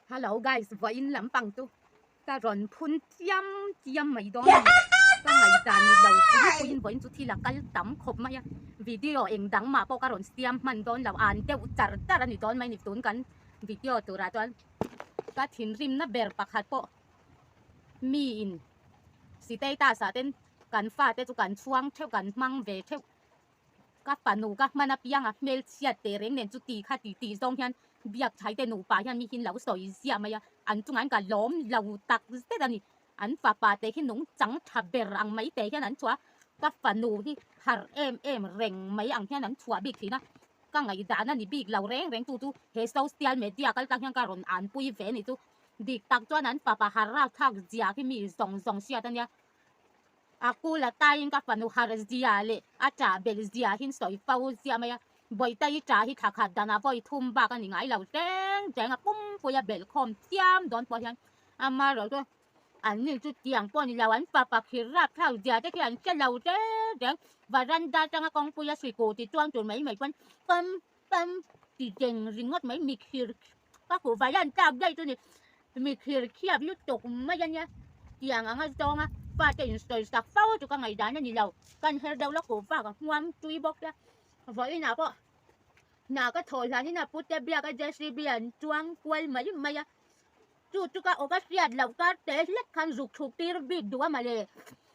Hello guys, vợ in lắm bằng tu. Ta ròn phun tiêm tiêm mấy đó. Ta ngày đàn đi đầu cũng in vợ in tu thi là cái tấm khop mày. Video em đăng mà bao cái ròn tiêm mình đón là ăn tiêu chả chả là nị đón mày nị đónกัน video tu ra đón. Ta thiên rim na ber pakhat po. Mi in. Si tay ta sa tênกันฟ้าแต่tuกันช่วงเท่ากันมั่งเวเท่าก็ปานูก็มันนับยังอ่ะเมลเชียเตเรงเนี่ยจุตีค่ะตีตรงยันเบียกใช้แต่หนูป่ายันมีหินเหลาสอยเสียมาอ่ะอันจุงอันก็ล้มเหลาตักเสร็จนี่อันฟ้าป่าแต่ที่หนุ่งจังทับเบรังไม่แต่แค่นั้นชัวก็ปานูที่หาเร่งไม่อังแค่นั้นชัวบิ๊กทีนะก็ไงด่านั่นนี่บิ๊กเหลาแรงตู้เฮโซเชียลเมดียก็ตั้งยังการอนอ่านปุยเวนี่ตู้ดิกตักจวนนั้นฟ้าหาราทักเจียที่มีสองเสียตั้งเนี่ยaku la tayin ka panu haras dia le acha bel dia hin soi pau dia maya boy tai cha hi thakha dana boy thum ba ka ni ngai lo teng a pum po ya bel khom tiam don po hian ama ro to an ni chu tiang po ni lawan pa khira thau dia te khian cha lo teng varanda tanga kong po ya sui ko ti chuang chun mai quan pam ti jeng ringot mai mi khir ka ko varanda dai tu ni mi khir khiap lu tok ma yan ya tiang anga tonga và tiền rồi sạc phao cho các ngày đá như lâu cần hết đâu là cổ và cả ngoan truy bóc ra với nào bộ nào cái thôi là như nào bút bia cái jesse biển chuang quay mấy mấy chú các ô cái riết lâu cái để lết khăn dục thuộc ti bị đua mà lệ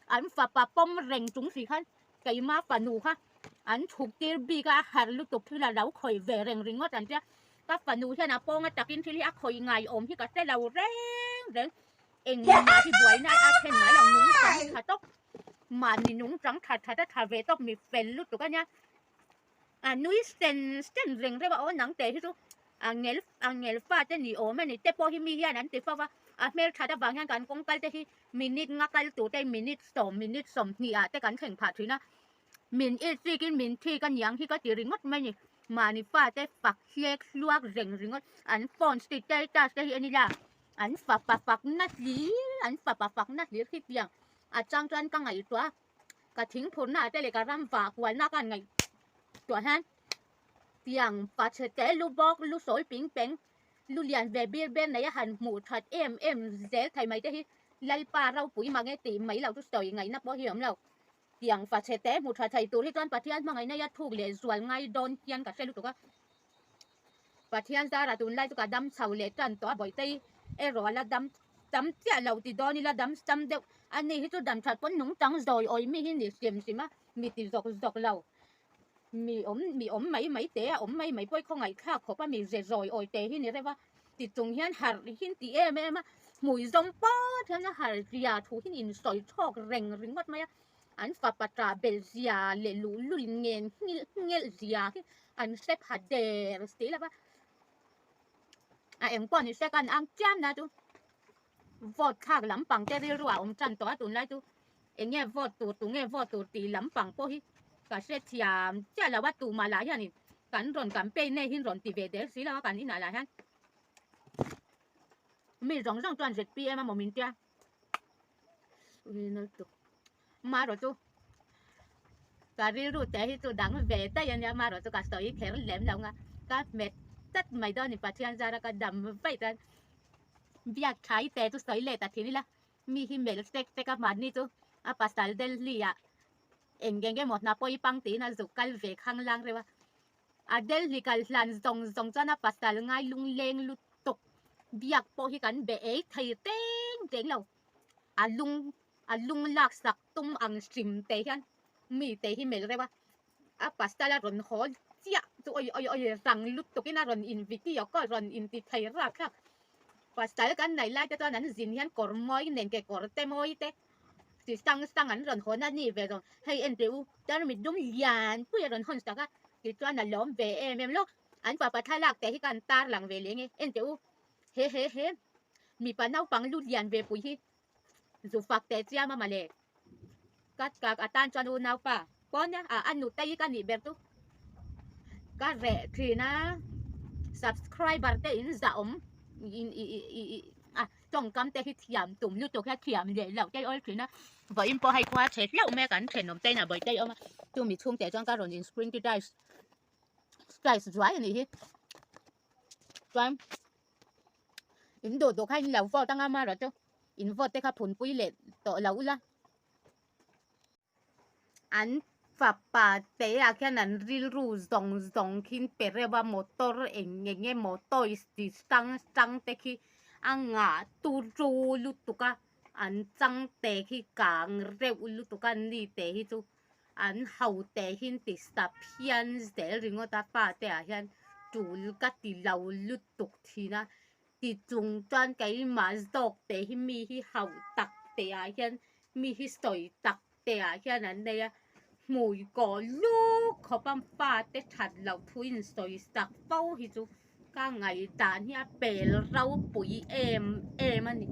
anh phá bom rèn chúng gì khăn cái má phá nụ ha anh thuộc ti bị cái hạt lúc tục thì là lâu khỏi về rèn rình ngót anh chứ các phá nụ thế nào bông cái đặc in thì ác khỏi ngày ôm thì cái sẽ lâu rèn em mà thì buổi nay ăn thêm nãy là núng trắng thà tóc mà thì núng trắng thà về tóc mi phèn lúc tụi cái nhá núi sen rình đấy bảo nắng tệ chứ nghe pha tên gì ốm này tép po hi mi hiền anh tép pha mẹ thà đã vàngกันcông cái thì minute ngắt cái tụi đây minute sòng nhỉแต่กันแข่งผ่าทีนะมินกินมินที่กันยังที่ก็ตีริงงดไม่นี่มานี่ฟ้าแต่ฝักเล็กลวกริงงดอันฟอนสติใจตาแต่อันนี้ล่ะanh phạc nát lý khi tiếng trang trang các ngày tuổi cả thính phun nát đây là cả ram phạc quay nát cả ngày tuổi han tiếng phạc sẽ té lu bóc lu sỏi ping peng lu liền về bên này hẳn mù thật em dễ thầy mấy thế lấy pa rauปุ๋ยmà nghe tìm mấy lâu chút sỏi ngày nắp bảo hiểm lâu tiếng phạc sẽ té mù thật thầy tuổi toàn phạc thiên mà ngày nay thu lệ rồi ngay đón thiên cả xe lúc đó phạc thiên ra là tụi lại tụi cả đâm sầu lệ toàn tỏa bội tây rồi là đâm tia lâu thì đó là đâm đều anh này hết đâm thật vẫn nóng trắng rồi ôi mi hình xem mà mi thì dọc lâu mi ốm mấy té ốm mấy bôi không ngày khác khó pa mi dễ rồi ôi té hình này va thì trùng hiền hạt hình thì em mùi rong po thế nó hạt rìa thu hình in sỏi chọc rèn rinh mất mấy anh phá bát trà bel rìa lệ lú nghe rìa anh xếp hạt đè rồi là va em quan thì sẽ cần ăn chăm na tu vót khác lắm bằng cái điều rồi ông chăn toa tu lại tu em nghe vót tu nghe vót tu thì lắm bằng po hi cả sẽ thiam chả là bắt tu mà lại ha ni cắn ròn cắn pe này hin ròn thì về để xí là cắn đi lại ha mình rong rong toàn giật pi em mà mình tia mà rồi tu cả điều rồi thế thì tu đáng về tay anh mà rồi tu cả sợi khéo lém lòng à cả mệt tất mày đó thì phải thiên ra cái đầm vậy ta việc thái té tu sấy lệ ta thì là mi hi mel tek cái mặt ni tu pasal del lia em cái một na poi pang tí na zukal về khang lang rồi del li kal lan zong cho na pasal ngay lung leng lu tok việc po hi kan be e thầy tên lâu lung lak sak tum ang sim te hian mi te hi mel rồi pasal ron hol chia tụi ôi rằng lúc tụi cái nào run in video có run in thì thấy ra khác và sai cái này lại cho nên dính hiện cỏ môi nên cái cỏ tê môi tê thì sang anh run hôn anh về rồi hay anh tiêu cho nên mình đúng yàn bây giờ run hôn sao thì cho nên lõm về em lúc anh phải thay lạc để cái ta lằng về liền anh tiêu he mi phải nấu bằng lút yàn về bụi hi dù phạt để chia mà lệ các tan cho nó nấu phà con nhá anh nụt tay cái này bẹp tu cái rẻ thì na subscribe bật tên giọng trong cắm tay khi thiểm tụm lưu tục hay thiểm để lẩu tay ơi thì na vậy em hay qua chết lẩu mẹ cắn chết nằm tay nào bởi tay ông tôi mình chung để cho các rồi in spring to dice dry này hi in đồ đồ khai lâu phò tăng ama rồi chứ in phò tê khá phun bụi lệ tổ lâu la anh phà bà tế à khi anh ril ru dòng khi bere ba motor nghe motor is tăng tê khi anh ngã tu ru lu tu ka anh tăng tê khi càng rêu lu tu ka ni tê hi tu anh hậu tê hin tê stop hian tê ringo ta phà tê à hian chủ ka tì lâu lu tu thì na tì trung toàn cái mà dọc tê hi mi hi hậu tắc tê à hian mi hi soi tắc tê à hian anh đây mùi có lúc khó băm pha tết thật lâu thui soi sạc bao hi chú cả ngày tàn hi bể rau bụi em anh